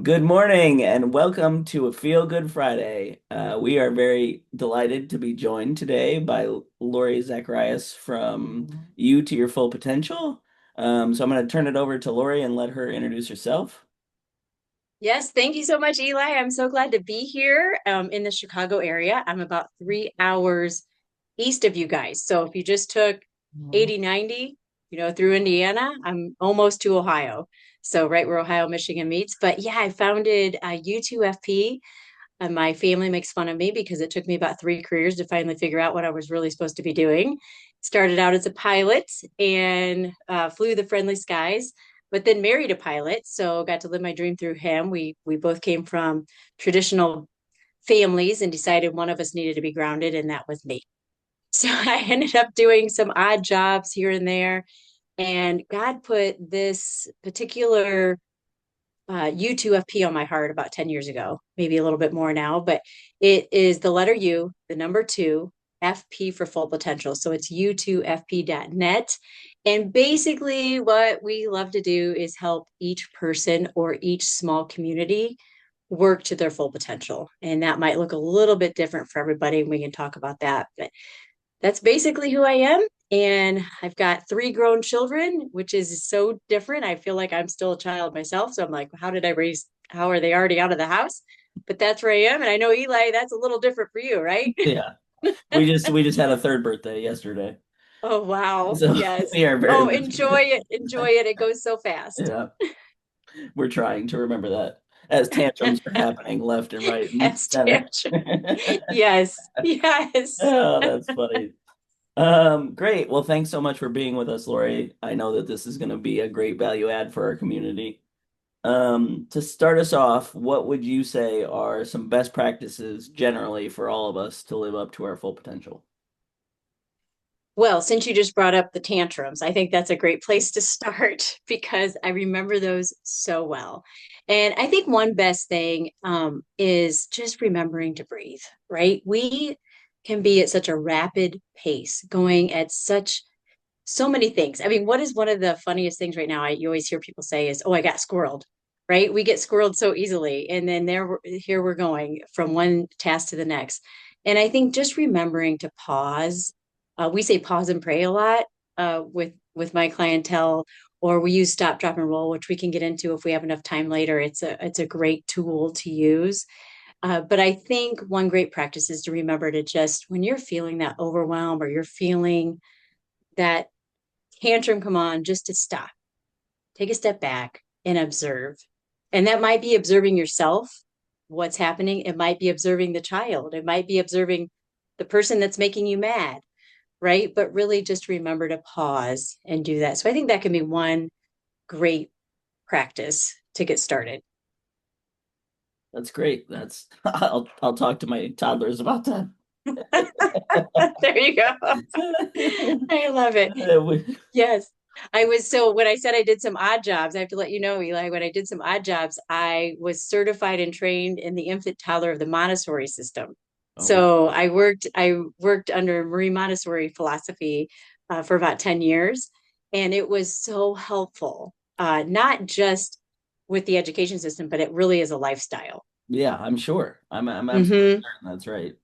Good morning and welcome to a Feel Good Friday. We are very delighted to be joined today by Lori Zacharias from You to Your Full Potential. So I'm going to turn it over to Lori and let her introduce herself. Yes, thank you so much, Eli. I'm so glad to be here in the Chicago area. I'm about 3 hours east of you guys. So if you just took 80, 90, through Indiana, I'm almost to Ohio. So right where Ohio, Michigan meets. But yeah, I founded U2FP. And my family makes fun of me because it took me about 3 careers to finally figure out what I was really supposed to be doing. Started out as a pilot and flew the friendly skies, but then married a pilot, so got to live my dream through him. We both came from traditional families and decided one of us needed to be grounded, and that was me. So I ended up doing some odd jobs here and there, and God put this particular U2FP on my heart about 10 years ago, maybe a little bit more now, but it is the letter U, the number two, FP for full potential. So it's U2FP.net. And basically, what we love to do is help each person or each small community work to their full potential. And that might look a little bit different for everybody. And we can talk about that. But that's basically who I am. And I've got 3 grown children, which is so different. I feel like I'm still a child myself. So I'm like, how are they already out of the house? But that's where I am. And I know, Eli, that's a little different for you, right? Yeah, we just had a third birthday yesterday. Oh, wow. So Yes. we are very Oh, much enjoy it. Enjoy it. It goes so fast. yeah, we're trying to remember that as tantrums are happening left and right and Yes, center. tantrum. Yes. Yes. Oh, that's funny. Great. Well, thanks so much for being with us, Lori. I know that this is going to be a great value add for our community. To start us off, what would you say are some best practices generally for all of us to live up to our full potential? Well, since you just brought up the tantrums, I think that's a great place to start because I remember those so well. And I think one best thing is just remembering to breathe, right? We can be at such a rapid pace, going at so many things. I mean, what is one of the funniest things right now? You always hear people say is, "Oh, I got squirreled," right? We get squirreled so easily, and then here we're going from one task to the next. And I think just remembering to pause. We say pause and pray a lot with my clientele, or we use stop, drop, and roll, which we can get into if we have enough time later. It's a great tool to use. But I think one great practice is to remember to just when you're feeling that overwhelm or you're feeling that tantrum come on, just to stop, take a step back and observe. And that might be observing yourself, what's happening. It might be observing the child. It might be observing the person that's making you mad, right? But really just remember to pause and do that. So I think that can be one great practice to get started. That's great. That's I'll talk to my toddlers about that. There you go. I love it. Yes. So when I said I did some odd jobs, I have to let you know, Eli, when I did some odd jobs, I was certified and trained in the infant toddler of the Montessori system. Oh, So I worked under Marie Montessori philosophy for about 10 years. And it was so helpful, not just with the education system, but it really is a lifestyle. yeah, I'm sure. I'm absolutely Hmm. certain that's right.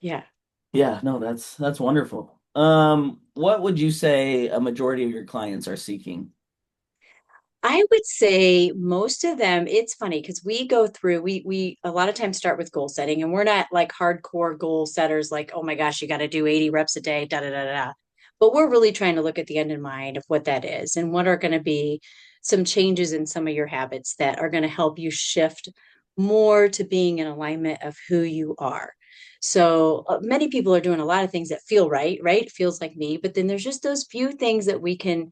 Yeah. Yeah, no, that's wonderful. What would you say a majority of your clients are seeking? I would say most of them, it's funny because we go through, we a lot of times start with goal setting, and we're not like hardcore goal setters, like, oh my gosh, you got to do 80 reps a day, da da da da. But we're really trying to look at the end in mind of what that is and what are going to be some changes in some of your habits that are going to help you shift more to being in alignment of who you are. So many people are doing a lot of things that feel right, right? Feels like me, but then there's just those few things that we can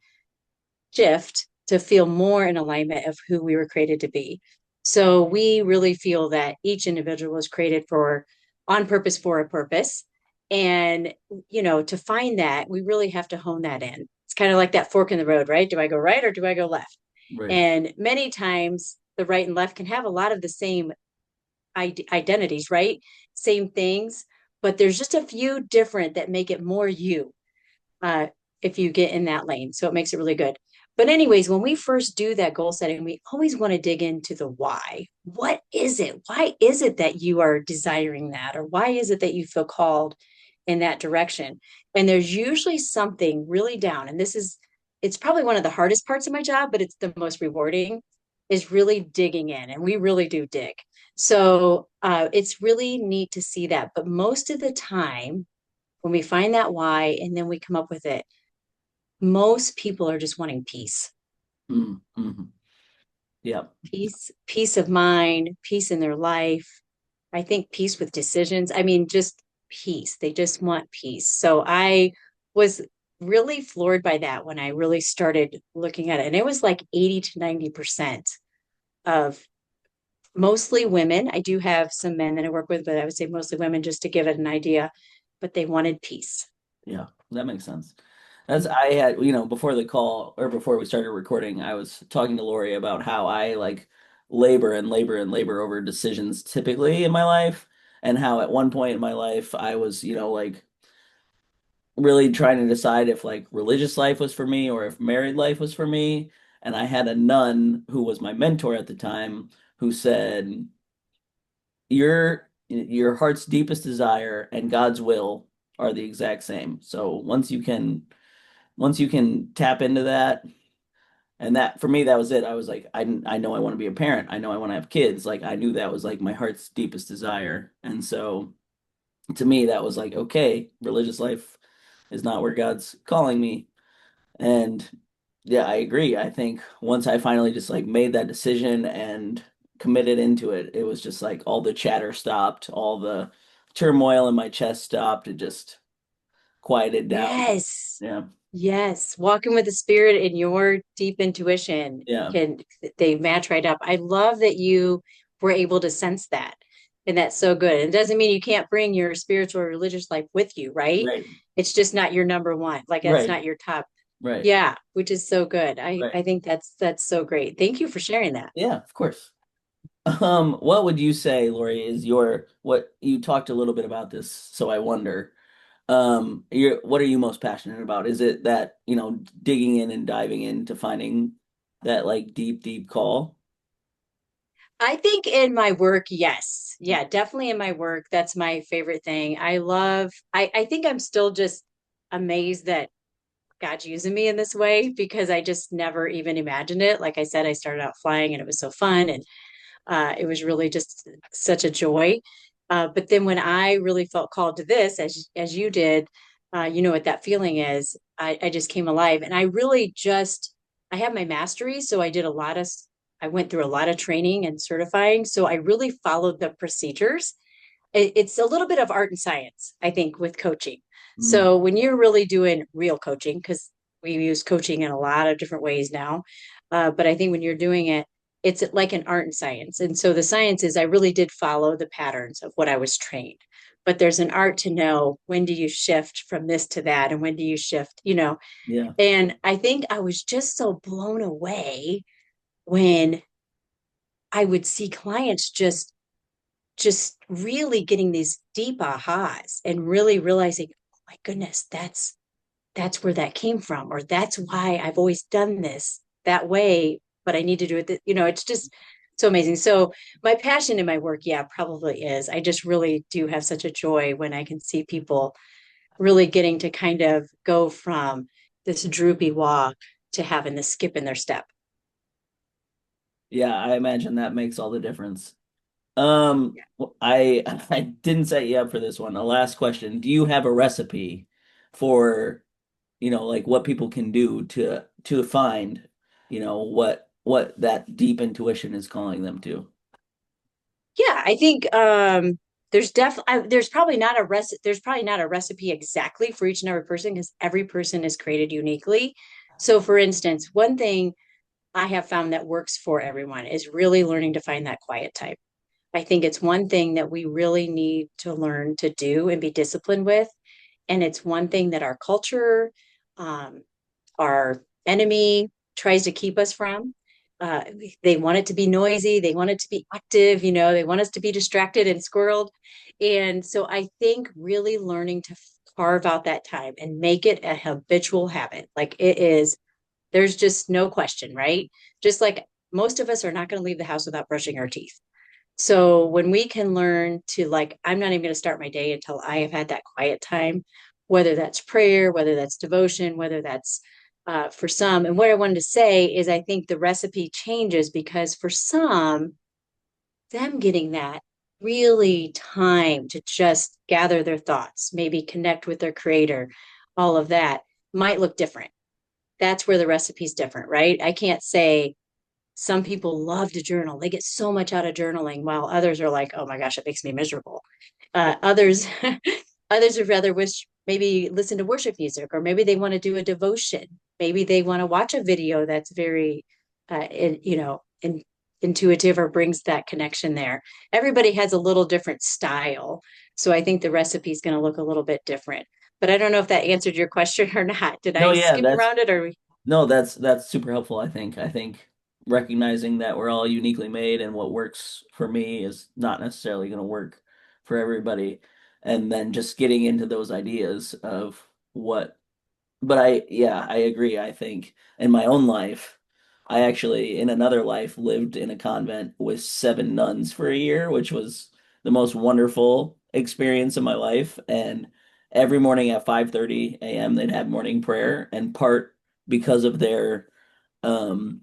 shift to feel more in alignment of who we were created to be. So we really feel that each individual was created for on purpose for a purpose. And, to find that, we really have to hone that in. It's kind of like that fork in the road, right? Do I go right or do I go left? Right. And many times the right and left can have a lot of the same identities, right? Same things, but there's just a few different that make it more you uh, if you get in that lane. So it makes it really good. But anyways, when we first do that goal setting, we always want to dig into the why. What is it? Why is it that you are desiring that? Or why is it that you feel called in that direction? And there's usually something really down. And it's probably one of the hardest parts of my job, but it's the most rewarding, is really digging in. And we really do dig. So it's really neat to see that. But most of the time, when we find that why and then we come up with it, most people are just wanting peace. Mm-hmm. Yeah. Peace of mind, peace in their life. I think peace with decisions. I mean, just peace. They just want peace. So I was really floored by that when I really started looking at it. And it was like 80 to 90% of mostly women. I do have some men that I work with, but I would say mostly women just to give it an idea. But they wanted peace. Yeah, that makes sense. That's I had, you know, before the call or before we started recording, I was talking to Lori about how I like labor and labor and labor over decisions typically in my life, and how at one point in my life I was, you know, like really trying to decide if like religious life was for me or if married life was for me. And I had a nun who was my mentor at the time who said, your heart's deepest desire and God's will are the exact same. So once you can tap into that, and that for me that was it. I was like, I know I want to be a parent. I know I want to have kids. Like I knew that was like my heart's deepest desire. And so to me that was like, okay, religious life is not where God's calling me. And yeah, I agree. I think once I finally just like made that decision and committed into it, it was just like all the chatter stopped, all the turmoil in my chest stopped. It just quieted down. Yes. Yeah. Yes. Walking with the spirit and your deep intuition Yeah. can, they match right up. I love that you were able to sense that. And that's so good. It doesn't mean you can't bring your spiritual or religious life with you, right? Right. It's just not your number one. Like that's Right. not your top. Right. Yeah, which is so good. I Right. I think that's so great. Thank you for sharing that. Yeah, of course. What would you say, Lori, is your what you talked a little bit about this, so I wonder. What are you most passionate about? Is it that, you know, digging in and diving into finding that like deep, deep call? I think in my work, yes. Yeah, definitely in my work. That's my favorite thing. I think I'm still just amazed that God's using me in this way because I just never even imagined it. Like I said, I started out flying and it was so fun and it was really just such a joy. But then when I really felt called to this, as you did, you know what that feeling is. I just came alive, and I really just I have my mastery, so I went through a lot of training and certifying, so I really followed the procedures. It's a little bit of art and science, I think, with coaching. Mm, So when you're really doing real coaching, because we use coaching in a lot of different ways now, but I think when you're doing it, it's like an art and science. And so the science is I really did follow the patterns of what I was trained. But there's an art to know when do you shift from this to that and when do you shift, you know. yeah. And I think I was just so blown away when I would see clients just really getting these deep ahas and really realizing, oh my goodness, that's where that came from, or that's why I've always done this that way, but I need to do it. You know, it's just so amazing. So my passion in my work, yeah, probably is. I just really do have such a joy when I can see people really getting to kind of go from this droopy walk to having the skip in their step. Yeah, I imagine that makes all the difference. Yeah. I I didn't set you up for this one. The last question. Do you have a recipe for, you know, like what people can do to find, you know, what that deep intuition is calling them to? Yeah, I think there's probably not a recipe exactly for each and every person because every person is created uniquely. So for instance, one thing I have found that works for everyone is really learning to find that quiet time. I think it's one thing that we really need to learn to do and be disciplined with. And it's one thing that our culture, um, our enemy tries to keep us from. Uh, they want it to be noisy. They want it to be active. You know, they want us to be distracted and squirreled. And so I think really learning to carve out that time and make it a habitual habit. Like it is There's just no question, right? Just like most of us are not going to leave the house without brushing our teeth. So when we can learn to like, I'm not even going to start my day until I have had that quiet time, whether that's prayer, whether that's devotion, whether that's for some. And what I wanted to say is I think the recipe changes because for some, them getting that really time to just gather their thoughts, maybe connect with their creator, all of that might look different. That's where the recipe's different, right? I can't say some people love to journal. They get so much out of journaling, while others are like, oh my gosh, it makes me miserable. Others, others would rather wish maybe listen to worship music, or maybe they want to do a devotion. Maybe they want to watch a video that's very, intuitive or brings that connection there. Everybody has a little different style, so I think the recipe is going to look a little bit different. But I don't know if that answered your question or not. Did No, I yeah, skip that's around it or? no, that's super helpful, I think. I think recognizing that we're all uniquely made and what works for me is not necessarily going to work for everybody. And then just getting into those ideas of what, but yeah, I agree. I think in my own life, I actually, in another life, lived in a convent with 7 nuns for a year, which was the most wonderful experience of my life. And every morning at 5:30 a.m., they'd have morning prayer, and part because of um,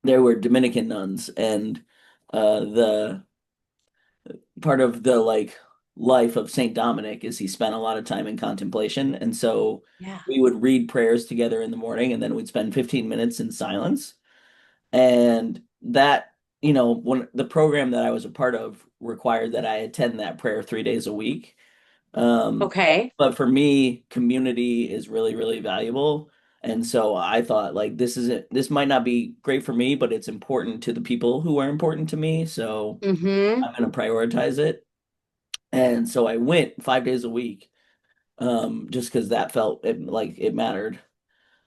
there were Dominican nuns, and the part of the like life of Saint Dominic is he spent a lot of time in contemplation, and so Yeah. we would read prayers together in the morning, and then we'd spend 15 minutes in silence. And that, when the program that I was a part of required that I attend that prayer 3 days a week. Um, Okay. but for me, community is really, really valuable. And so I thought like this might not be great for me, but it's important to the people who are important to me. So Mm-hmm. I'm going to prioritize it. And so I went 5 days a week, just because that felt like it mattered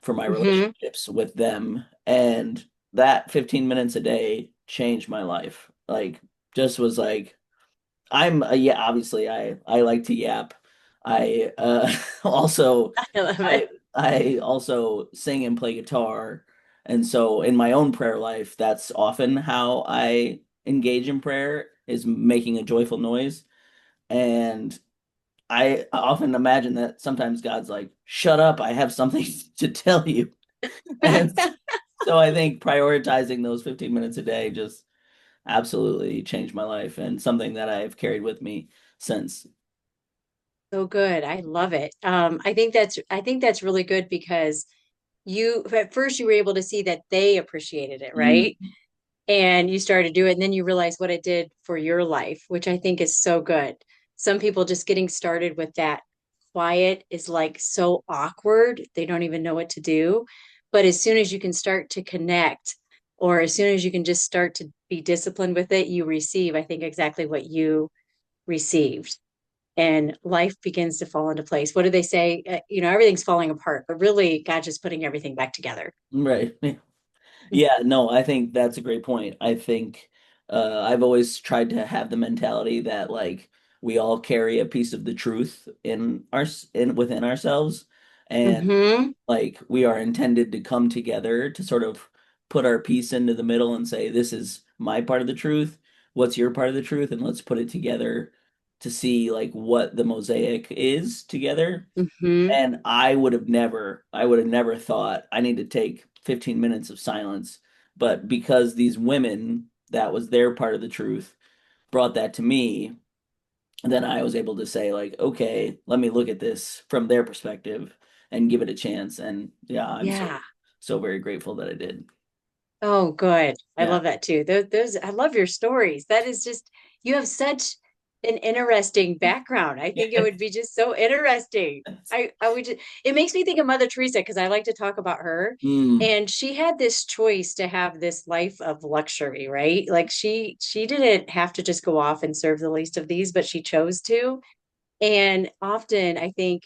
for my Mm-hmm. relationships with them. And that 15 minutes a day changed my life. Like, just was like, yeah, obviously I like to yap. I also I love it. I also sing and play guitar. And so in my own prayer life, that's often how I engage in prayer, is making a joyful noise. And I often imagine that sometimes God's like, shut up, I have something to tell you. And so I think prioritizing those 15 minutes a day just absolutely changed my life, and something that I've carried with me since. So good. I love it. I think that's really good because you at first you were able to see that they appreciated it, right? Mm, And you started to do it, and then you realize what it did for your life, which I think is so good. Some people just getting started with that quiet is like so awkward. They don't even know what to do. But as soon as you can start to connect, or as soon as you can just start to be disciplined with it, you receive, I think, exactly what you received. And life begins to fall into place. What do they say? Everything's falling apart, but really, God's just putting everything back together. right. Yeah, no, I think that's a great point. I think I've always tried to have the mentality that like we all carry a piece of the truth in within ourselves, and Mm-hmm. like we are intended to come together to sort of put our piece into the middle and say, this is my part of the truth, what's your part of the truth, and let's put it together to see like what the mosaic is together. Mm-hmm. And I would have never thought I need to take 15 minutes of silence. But because these women, that was their part of the truth, brought that to me, then I was able to say, like, okay, let me look at this from their perspective and give it a chance. And yeah, I'm Yeah. so very grateful that I did. Oh, good. I Yeah. love that too. Those, I love your stories. That is just, you have such an interesting background. I think it would be just so interesting. I would just, it makes me think of Mother Teresa because I like to talk about her. Mm, And she had this choice to have this life of luxury, right? Like she didn't have to just go off and serve the least of these, but she chose to. And often I think,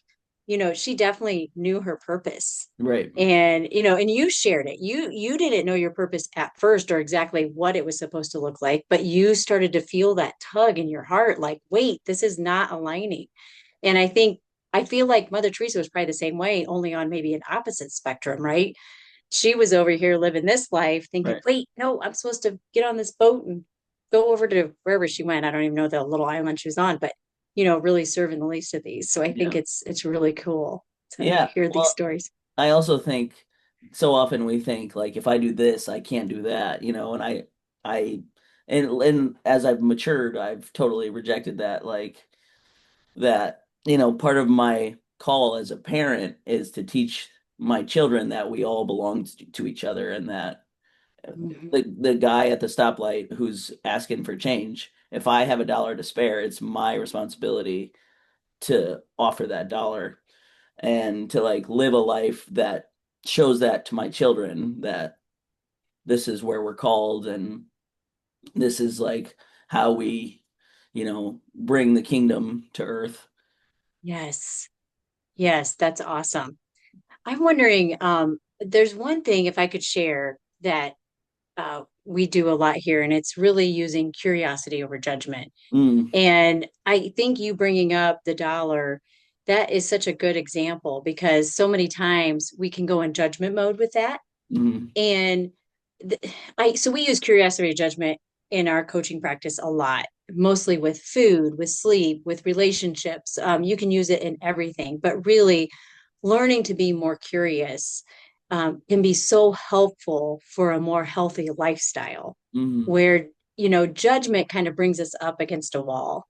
she definitely knew her purpose. right. And, and you shared it. You didn't know your purpose at first or exactly what it was supposed to look like, but you started to feel that tug in your heart, like, wait, this is not aligning. And I feel like Mother Teresa was probably the same way, only on maybe an opposite spectrum, right? she was over here living this life thinking, Right. wait, no, I'm supposed to get on this boat and go over to wherever she went. I don't even know the little island she was on, but really serving the least of these. So I think Yeah. it's really cool to Yeah. hear these Well, stories. I also think so often we think like if I do this, I can't do that, and I and as I've matured, I've totally rejected that that, part of my call as a parent is to teach my children that we all belong to each other and that Mhm. the guy at the stoplight who's asking for change, if I have a dollar to spare, it's my responsibility to offer that dollar and to like live a life that shows that to my children that this is where we're called and this is like how we, bring the kingdom to earth. Yes. Yes, that's awesome. I'm wondering, there's one thing if I could share that we do a lot here, and it's really using curiosity over judgment. Mm, And I think you bringing up the dollar, that is such a good example because so many times we can go in judgment mode with that. mm, And so we use curiosity judgment in our coaching practice a lot, mostly with food, with sleep, with relationships. You can use it in everything, but really learning to be more curious can be so helpful for a more healthy lifestyle mm, where, judgment kind of brings us up against a wall.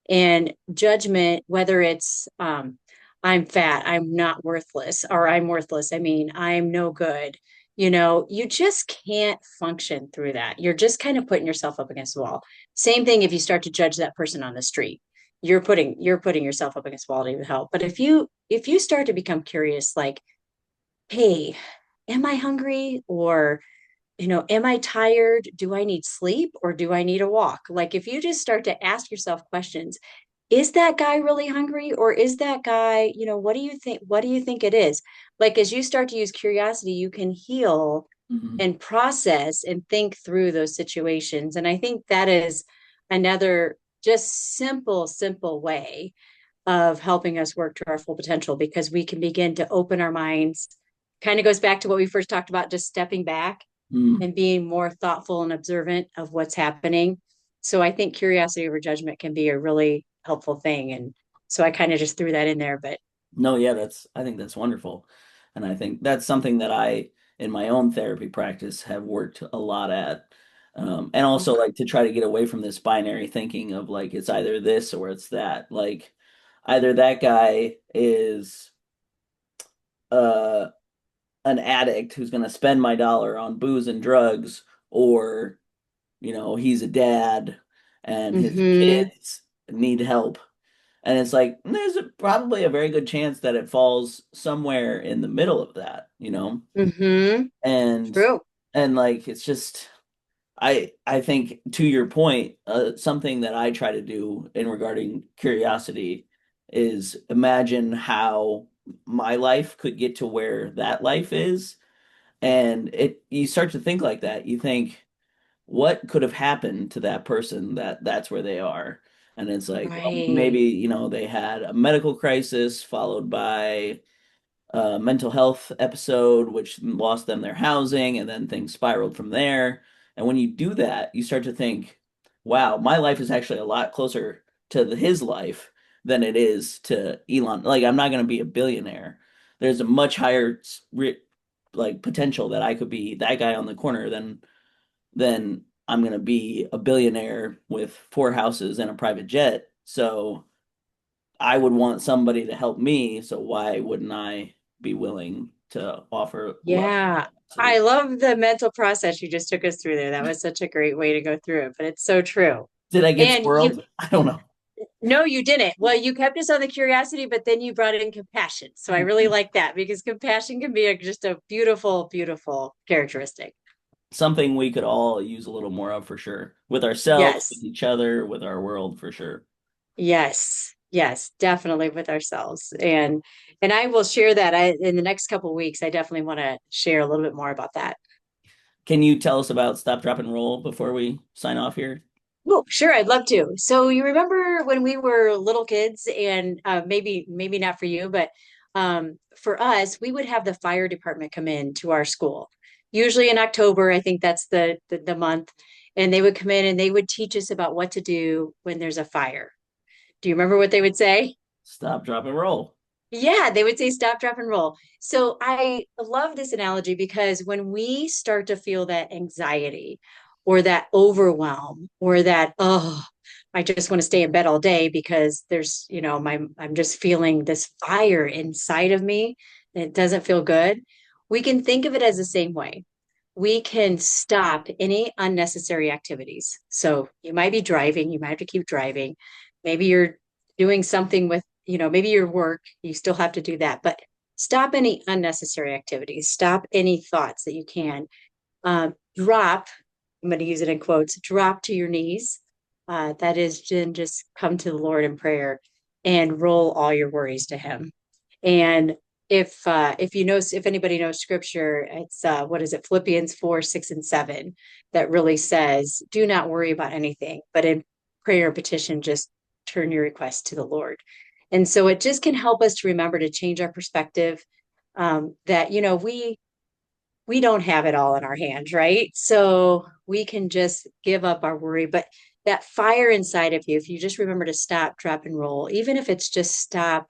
And judgment, whether it's, I'm fat, I'm not worthless, or I'm worthless, I mean, I'm no good, you just can't function through that. You're just kind of putting yourself up against the wall. Same thing if you start to judge that person on the street. You're putting yourself up against the wall to help. But if you start to become curious, like, hey, am I hungry? Or am I tired? Do I need sleep or do I need a walk? Like, if you just start to ask yourself questions, is that guy really hungry? Or is that guy, what do you think? What do you think it is? Like, as you start to use curiosity, you can heal mm. and process and think through those situations. And I think that is another just simple way of helping us work to our full potential because we can begin to open our minds. Kind of goes back to what we first talked about, just stepping back Mm. and being more thoughtful and observant of what's happening. So I think curiosity over judgment can be a really helpful thing. And so I kind of just threw that in there, but No, yeah, I think that's wonderful. And I think that's something that in my own therapy practice, have worked a lot at. And also okay. like to try to get away from this binary thinking of like it's either this or it's that. Like either that guy is uh an addict who's going to spend my dollar on booze and drugs, or, he's a dad and his Mm-hmm. kids need help. And it's like there's probably a very good chance that it falls somewhere in the middle of that. Mm-hmm. And True. like it's just I think to your point, something that I try to do in regarding curiosity is imagine how my life could get to where that life is, and it you start to think like that. You think, what could have happened to that person that's where they are? And it's like, well, maybe, Right. they had a medical crisis followed by a mental health episode, which lost them their housing, and then things spiraled from there. And when you do that, you start to think, wow, my life is actually a lot closer to his life than it is to Elon. Like, I'm not going to be a billionaire. There's a much higher like potential that I could be that guy on the corner than I'm going to be a billionaire with four houses and a private jet. So I would want somebody to help me. So why wouldn't I be willing to offer love and Yeah. I generosity? love the mental process you just took us through there. That was such a great way to go through it, but it's so true. Did I get And you, squirreled? I don't know. no, you didn't. Well, you kept us on the curiosity, but then you brought in compassion. So I really like that because compassion can be just a beautiful, beautiful characteristic. Something we could all use a little more of for sure. With ourselves, with Yes. each other, with our world for sure. Yes. Yes, definitely with ourselves. And I will share that in the next couple of weeks. I definitely want to share a little bit more about that. Can you tell us about Stop, Drop, and Roll before we sign off here? Oh, sure, I'd love to. So you remember when we were little kids and maybe not for you, but For us, we would have the fire department come in to our school, usually in October. I think that's the month. And they would come in and they would teach us about what to do when there's a fire. Do you remember what they would say? Stop, drop, and roll. Yeah, they would say stop, drop, and roll. So I love this analogy because when we start to feel that anxiety or that overwhelm or that, oh, I just want to stay in bed all day because there's, I'm just feeling this fire inside of me and it doesn't feel good. We can think of it as the same way. We can stop any unnecessary activities. So you might be driving, you might have to keep driving. Maybe you're doing something with, maybe your work, you still have to do that, but stop any unnecessary activities, stop any thoughts that you can. Drop, I'm going to use it in quotes, drop to your knees. That is, then just come to the Lord in prayer and roll all your worries to Him. And if anybody knows scripture, it's what is it, Philippians 4, 6, and 7, that really says, do not worry about anything, but in prayer and petition, just turn your request to the Lord. And so it just can help us to remember to change our perspective, that we don't have it all in our hands, right? So we can just give up our worry. But that fire inside of you, if you just remember to stop, drop, and roll, even if it's just stop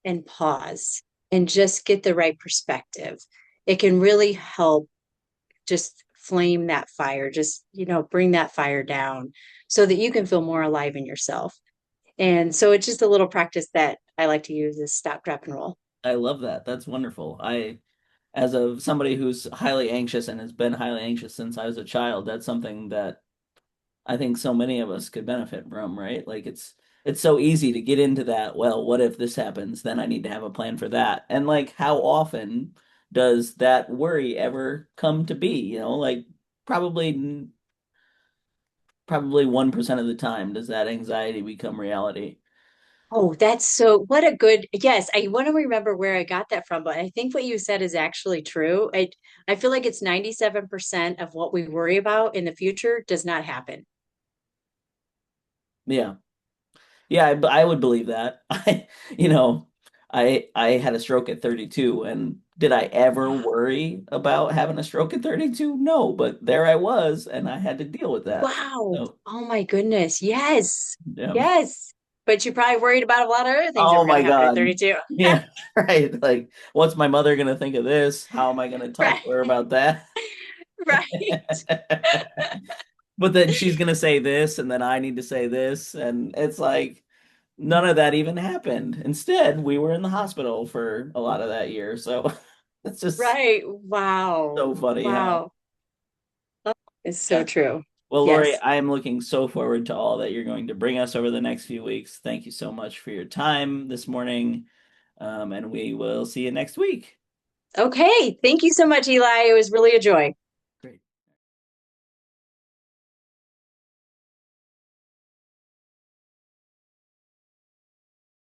and pause and just get the right perspective, it can really help just flame that fire, just, bring that fire down so that you can feel more alive in yourself. And so it's just a little practice that I like to use is stop, drop, and roll. I love that. That's wonderful. As of somebody who's highly anxious and has been highly anxious since I was a child, that's something that I think so many of us could benefit from, right? Like it's so easy to get into that, well, what if this happens? Then I need to have a plan for that. And like how often does that worry ever come to be? Like probably probably 1% of the time does that anxiety become reality. Oh, what a good, yes, I want to remember where I got that from, but I think what you said is actually true. I feel like it's 97% of what we worry about in the future does not happen. Yeah. Yeah, I would believe that. You know, I had a stroke at 32, and did I ever worry about having a stroke at 32? No, but there I was, and I had to deal with that. Wow. So, Oh my goodness. Yes. yeah. Yes. But you probably worried about a lot of other things that Oh were going my to happen at God. 32. Yeah, right. Like, what's my mother gonna think of this? How am I gonna talk Right. to her about that? Right. But then she's gonna say this, and then I need to say this, and it's like none of that even happened. Instead, we were in the hospital for a lot of that year. So it's just Right. Wow. so funny. Yeah. Wow. Oh, it's so Yeah. true. Well, Lori, Yes. I am looking so forward to all that you're going to bring us over the next few weeks. Thank you so much for your time this morning. And we will see you next week. Okay. Thank you so much, Eli. It was really a joy.